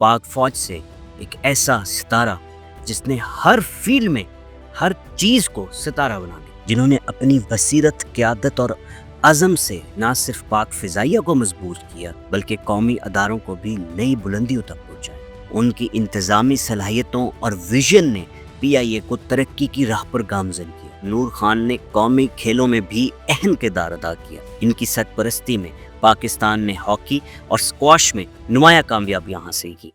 پاک فوج سے ایک ایسا ستارہ جس نے ہر فیلڈ میں ہر چیز کو ستارہ بنا دیا، جنہوں نے اپنی بصیرت، قیادت اور عزم سے نہ صرف پاک فضائیہ کو مضبوط کیا بلکہ قومی اداروں کو بھی نئی بلندیوں تک پہنچایا۔ ان کی انتظامی صلاحیتوں اور ویژن نے پی آئی اے کو ترقی کی راہ پر گامزن کیا۔ نور خان نے قومی کھیلوں میں بھی اہم کردار ادا کیا۔ ان کی سرپرستی میں پاکستان نے ہاکی اور اسکواش میں نمایاں کامیابیاں حاصل کی۔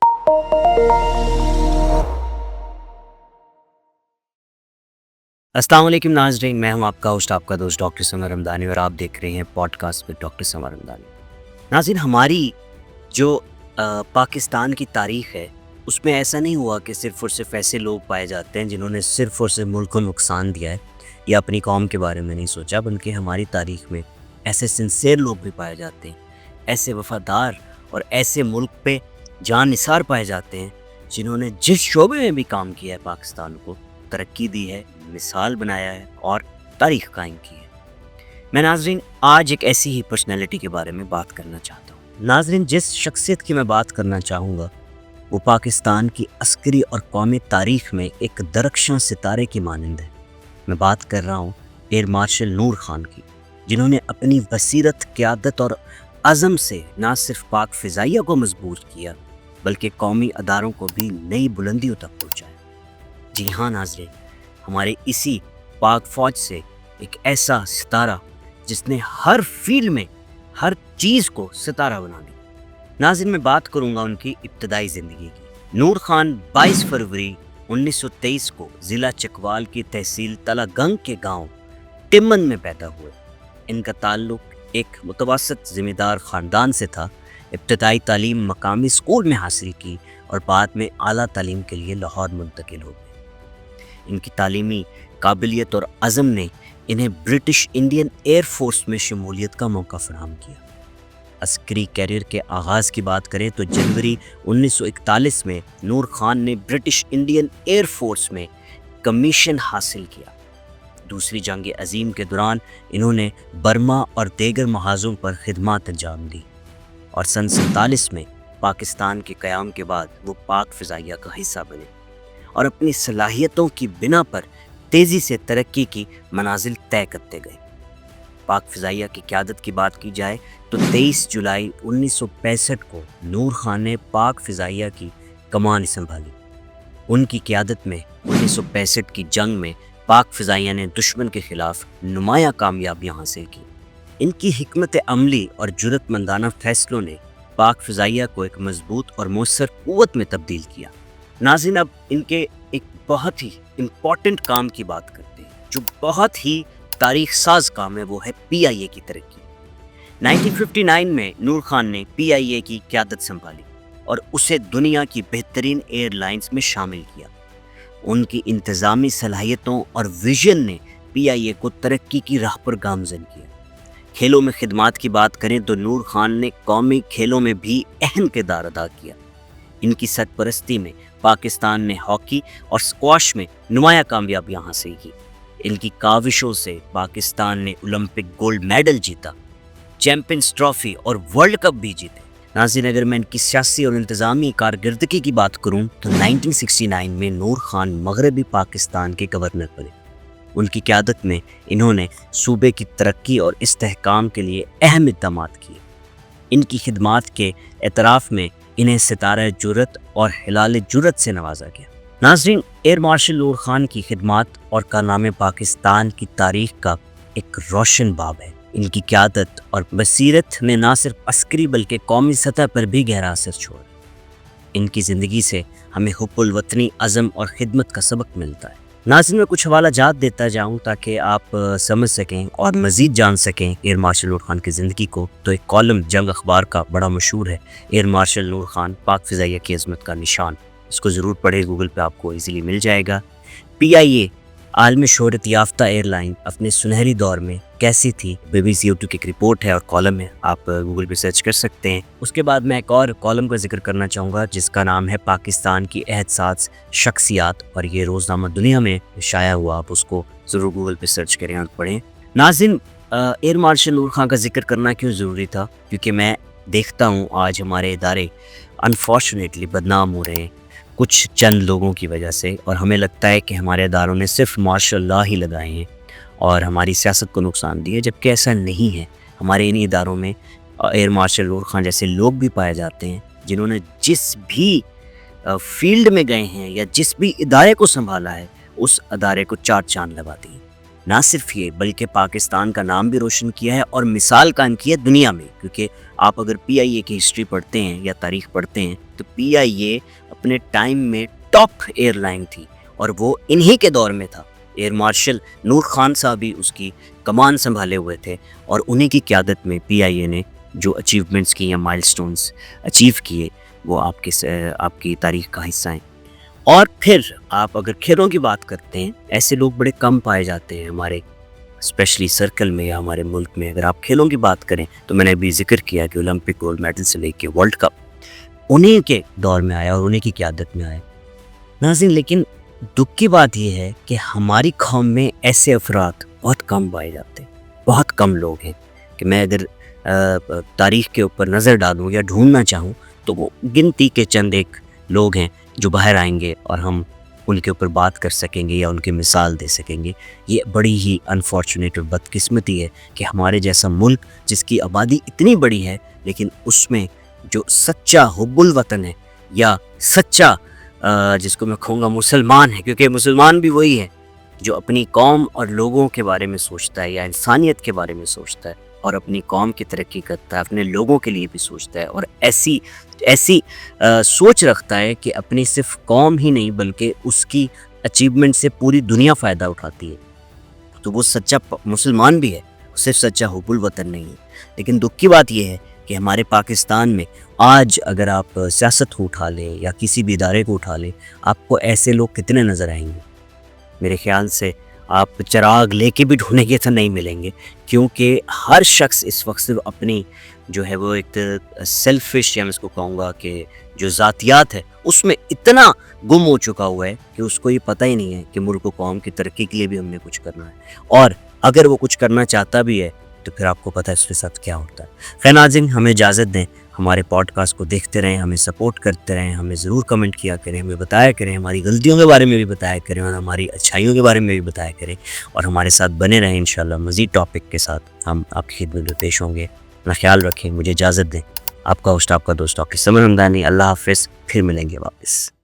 السلام علیکم ناظرین، میں ہوں آپ کا ہوسٹ، آپ کا دوست ڈاکٹر سمر رمضانی، اور آپ دیکھ رہے ہیں پوڈ کاسٹ ود ڈاکٹر سمر رمضانی۔ ناظرین، ہماری جو پاکستان کی تاریخ ہے اس میں ایسا نہیں ہوا کہ صرف اور صرف ایسے لوگ پائے جاتے ہیں جنہوں نے صرف اور صرف ملک کو نقصان دیا ہے یا اپنی قوم کے بارے میں نہیں سوچا، بلکہ ہماری تاریخ میں ایسے سنسیئر لوگ بھی پائے جاتے ہیں، ایسے وفادار اور ایسے ملک پہ جان نثار پائے جاتے ہیں جنہوں نے جس شعبے میں بھی کام کیا ہے پاکستان کو ترقی دی ہے، مثال بنایا ہے اور تاریخ قائم کی ہے۔ میں ناظرین آج ایک ایسی ہی پرسنالٹی کے بارے میں بات کرنا چاہتا ہوں۔ ناظرین، جس شخصیت کی میں بات کرنا چاہوں گا وہ پاکستان کی عسکری اور قومی تاریخ میں ایک درخشاں ستارے کی مانند ہے۔ میں بات کر رہا ہوں ایئر مارشل نور خان کی، جنہوں نے اپنی بصیرت، قیادت اور عزم سے نہ صرف پاک فضائیہ کو مضبوط کیا بلکہ قومی اداروں کو بھی نئی بلندیوں تک پہنچایا۔ جی ہاں ناظرین، ہمارے اسی پاک فوج سے ایک ایسا ستارہ جس نے ہر فیلڈ میں ہر چیز کو ستارہ بنا دیا۔ ناظرین، میں بات کروں گا ان کی ابتدائی زندگی کی۔ نور خان 22 فروری 1923 کو ضلع چکوال کی تحصیل تلہ گنگ کے گاؤں ٹمن میں پیدا ہوئے۔ ان کا تعلق ایک متوسط ذمہ دار خاندان سے تھا۔ ابتدائی تعلیم مقامی اسکول میں حاصل کی اور بعد میں اعلیٰ تعلیم کے لیے لاہور منتقل ہو گئے۔ ان کی تعلیمی قابلیت اور عزم نے انہیں برٹش انڈین ایئر فورس میں شمولیت کا موقع فراہم کیا۔ عسکری کیریئر کے آغاز کی بات کریں تو جنوری 1941 میں نور خان نے برٹش انڈین ایئر فورس میں کمیشن حاصل کیا۔ دوسری جنگ عظیم کے دوران انہوں نے برما اور دیگر محاذوں پر خدمات انجام دی اور سن 47 میں پاکستان کے قیام کے بعد وہ پاک فضائیہ کا حصہ بنے اور اپنی صلاحیتوں کی بنا پر تیزی سے ترقی کی منازل طے کرتے گئے۔ پاک فضائیہ کی قیادت کی بات کی جائے تو 23 جولائی 1965 کو نور خان نے پاک فضائیہ کی کمان سنبھالی۔ ان کی قیادت میں 1965 کی جنگ میں پاک فضائیہ نے دشمن کے خلاف نمایاں کامیابیاں حاصل کی۔ ان کی حکمت عملی اور جرأت مندانہ فیصلوں نے پاک فضائیہ کو ایک مضبوط اور مؤثر قوت میں تبدیل کیا۔ ناظرین، اب ان کے ایک بہت ہی امپورٹنٹ کام کی بات کرتے ہیں جو بہت ہی تاریخ ساز کام ہے، وہ ہے پی آئی اے کی ترقی۔ 1959 میں نور خان نے پی آئی اے کی قیادت سنبھالی اور اسے دنیا کی بہترین ایئر لائنز میں شامل کیا۔ ان کی انتظامی صلاحیتوں اور ویژن نے پی آئی اے کو ترقی کی راہ پر گامزن کیا۔ کھیلوں میں خدمات کی بات کریں تو نور خان نے قومی کھیلوں میں بھی اہم کردار ادا کیا۔ ان کی سرپرستی میں پاکستان نے ہاکی اور اسکواش میں نمایاں کامیابیاں حاصل کی۔ ان کی کاوشوں سے پاکستان نے اولمپک گولڈ میڈل جیتا، چیمپئنز ٹرافی اور ورلڈ کپ بھی جیتے۔ ناظرین، اگر میں ان کی سیاسی اور انتظامی کارکردگی کی بات کروں تو 1969 میں نور خان مغربی پاکستان کے گورنر بنے۔ ان کی قیادت میں انہوں نے صوبے کی ترقی اور استحکام کے لیے اہم اقدامات کیے۔ ان کی خدمات کے اعتراف میں انہیں ستارہ جرأت اور ہلال جرأت سے نوازا گیا۔ ناظرین، ایئر مارشل نور خان کی خدمات اور کارنامے پاکستان کی تاریخ کا ایک روشن باب ہے۔ ان کی قیادت اور بصیرت نے نہ صرف عسکری بلکہ قومی سطح پر بھی گہرا اثر چھوڑا۔ ان کی زندگی سے ہمیں حب الوطنی، عزم اور خدمت کا سبق ملتا ہے۔ ناظرین، میں کچھ حوالہ جات دیتا جاؤں تاکہ آپ سمجھ سکیں اور مزید جان سکیں ایئر مارشل نور خان کی زندگی کو، تو ایک کالم جنگ اخبار کا بڑا مشہور ہے، ایئر مارشل نور خان پاک فضائیہ کی عظمت کا نشان۔ اس کو ضرور پڑھیں، گوگل پہ آپ کو ایزیلی مل جائے گا۔ پی آئی اے عالمی شہرت یافتہ ایئر لائن اپنے سنہری دور میں کیسی تھی، BBC اردو کی ایک رپورٹ ہے اور کالم ہے، آپ گوگل پہ سرچ کر سکتے ہیں۔ اس کے بعد میں ایک اور کالم کا ذکر کرنا چاہوں گا جس کا نام ہے پاکستان کی عہد ساز شخصیات، اور یہ روزنامہ دنیا میں شائع ہوا، آپ اس کو ضرور گوگل پہ سرچ کریں اور پڑھیں۔ ناظرین، ایئر مارشل نور خان کا ذکر کرنا کیوں ضروری تھا؟ کیونکہ میں دیکھتا ہوں آج ہمارے ادارے انفارچونیٹلی بدنام ہو رہے ہیں کچھ چند لوگوں کی وجہ سے، اور ہمیں لگتا ہے کہ ہمارے اداروں نے صرف مارشل لا ہی لگائے ہیں اور ہماری سیاست کو نقصان دی ہے، جبکہ ایسا نہیں ہے۔ ہمارے انہی اداروں میں ایئر مارشل نور خان جیسے لوگ بھی پائے جاتے ہیں جنہوں نے جس بھی فیلڈ میں گئے ہیں یا جس بھی ادارے کو سنبھالا ہے اس ادارے کو چار چاند لگا دی ہے۔ نہ صرف یہ بلکہ پاکستان کا نام بھی روشن کیا ہے اور مثال قائم کی ہے دنیا میں، کیونکہ آپ اگر پی آئی اے کی ہسٹری پڑھتے ہیں یا تاریخ پڑھتے ہیں تو پی آئی اے اپنے ٹائم میں ٹاپ ایئر لائن تھی اور وہ انہی کے دور میں تھا۔ ایئر مارشل نور خان صاحب بھی اس کی کمان سنبھالے ہوئے تھے اور انہی کی قیادت میں پی آئی اے نے جو اچیومنٹس کی یا مائل سٹونز اچیو کیے وہ آپ کی تاریخ کا حصہ ہیں۔ اور پھر آپ اگر کھیلوں کی بات کرتے ہیں، ایسے لوگ بڑے کم پائے جاتے ہیں ہمارے اسپیشلی سرکل میں یا ہمارے ملک میں۔ اگر آپ کھیلوں کی بات کریں تو میں نے ابھی ذکر کیا کہ اولمپک گولڈ میڈل سے لے کے ورلڈ کپ انہی کے دور میں آیا اور انہی کی قیادت میں آیا۔ ناظرین، لیکن دکھ کی بات یہ ہے کہ ہماری قوم میں ایسے افراد بہت کم پائے جاتے ہیں، بہت کم لوگ ہیں کہ میں اگر تاریخ کے اوپر نظر ڈالوں یا ڈھونڈنا چاہوں تو وہ گنتی کے چند ایک لوگ ہیں جو باہر آئیں گے اور ہم ان کے اوپر بات کر سکیں گے یا ان کی مثال دے سکیں گے۔ یہ بڑی ہی انفارچونیٹ اور بدقسمتی ہے کہ ہمارے جیسا ملک جس کی آبادی اتنی بڑی ہے لیکن اس میں جو سچا حب الوطن ہے یا سچا جس کو میں کہوں گا مسلمان ہے، کیونکہ مسلمان بھی وہی ہے جو اپنی قوم اور لوگوں کے بارے میں سوچتا ہے یا انسانیت کے بارے میں سوچتا ہے اور اپنی قوم کی ترقی کرتا ہے، اپنے لوگوں کے لیے بھی سوچتا ہے اور ایسی سوچ رکھتا ہے کہ اپنی صرف قوم ہی نہیں بلکہ اس کی اچیومنٹ سے پوری دنیا فائدہ اٹھاتی ہے، تو وہ سچا مسلمان بھی ہے، صرف سچا حب الوطن نہیں ہے۔ لیکن دکھ کی بات یہ ہے کہ ہمارے پاکستان میں آج اگر آپ سیاست کو اٹھا لیں یا کسی بھی ادارے کو اٹھا لیں، آپ کو ایسے لوگ کتنے نظر آئیں گے؟ میرے خیال سے آپ چراغ لے کے بھی ڈھونڈیں گے تو نہیں ملیں گے، کیونکہ ہر شخص اس وقت صرف اپنی جو ہے وہ ایک سیلفش یا میں اس کو کہوں گا کہ جو ذاتیات ہے اس میں اتنا گم ہو چکا ہوا ہے کہ اس کو یہ پتہ ہی نہیں ہے کہ ملک و قوم کی ترقی کے لیے بھی ہم نے کچھ کرنا ہے، اور اگر وہ کچھ کرنا چاہتا بھی ہے تو پھر آپ کو پتہ ہے اس کے ساتھ کیا ہوتا ہے۔ خیر ناظرین، ہمیں اجازت دیں، ہمارے پوڈ کاسٹ کو دیکھتے رہیں، ہمیں سپورٹ کرتے رہیں، ہمیں ضرور کمنٹ کیا کریں، ہمیں بتایا کریں، ہماری غلطیوں کے بارے میں بھی بتایا کریں اور ہماری اچھائیوں کے بارے میں بھی بتایا کریں، اور ہمارے ساتھ بنے رہیں۔ انشاءاللہ مزید ٹاپک کے ساتھ ہم آپ کی خدمت میں پیش ہوں گے۔ اپنا خیال رکھیں، مجھے اجازت دیں۔ آپ کا ہوسٹ، آپ کا دوست ڈاکٹر سمر ہمدانی۔ اللہ حافظ، پھر ملیں گے واپس۔